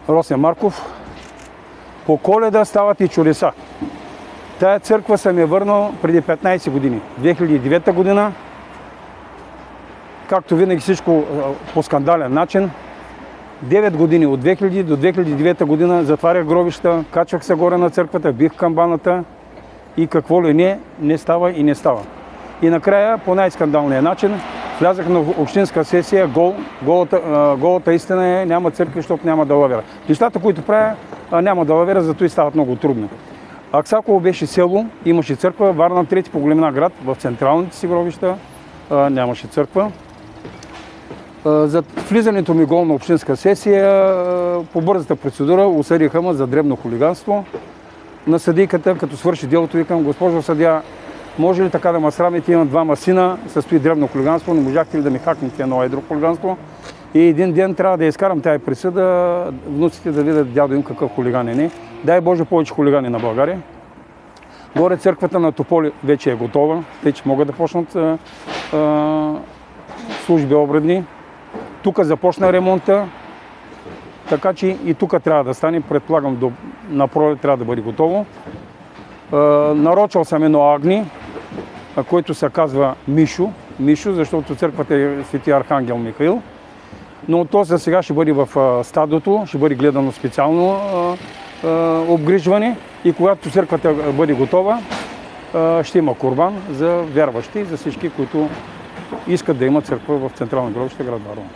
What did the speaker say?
Росен Марков. По Коледа стават и чудеса. Тая църква съм я върнал преди 15 години. 2009 година. Както винаги всичко по скандален начин. 9 години, от 2000 до 2009 година затварях гробища, качвах се горе на църквата, бих камбаната и какво ли не става и не става. И накрая, по най-скандалния начин, влязах на общинска сесия, голата истина е, няма църкви, защото няма далавера. Нещата, които правя, няма далавера, зато и стават много трудно. Аксаково беше село, имаше църква, Варна трети по големина град, в централните си гробища нямаше църква. За влизането ми гол на общинска сесия, по бързата процедура осъдиха ме за дребно хулиганство. На съдийката, като свърши делото, викам: госпожо съдия, може ли така да ме срамите, имам двама сина, състои дребно хулиганство, не можахте ли да ми хакнете едно едро хулиганство? И един ден трябва да изкарам тази присъда, внуците да видят дядо им какъв хулиган е не. Дай Боже повече хулигани на България. Горе църквата на Тополи вече е готова, тъй че могат да почнат служби обредни. Тук започна ремонта, така че и тук трябва да стане, предполагам на пролет трябва да бъде готово. Нарочал съм едно агни, който се казва Мишо, защото църквата е Свети Архангел Михаил. Но то за сега ще бъде в стадото, ще бъде гледано специално обгрижване и когато църквата бъде готова, ще има курбан за вярващи, за всички, които искат да имат църква в централна гробище град Варна.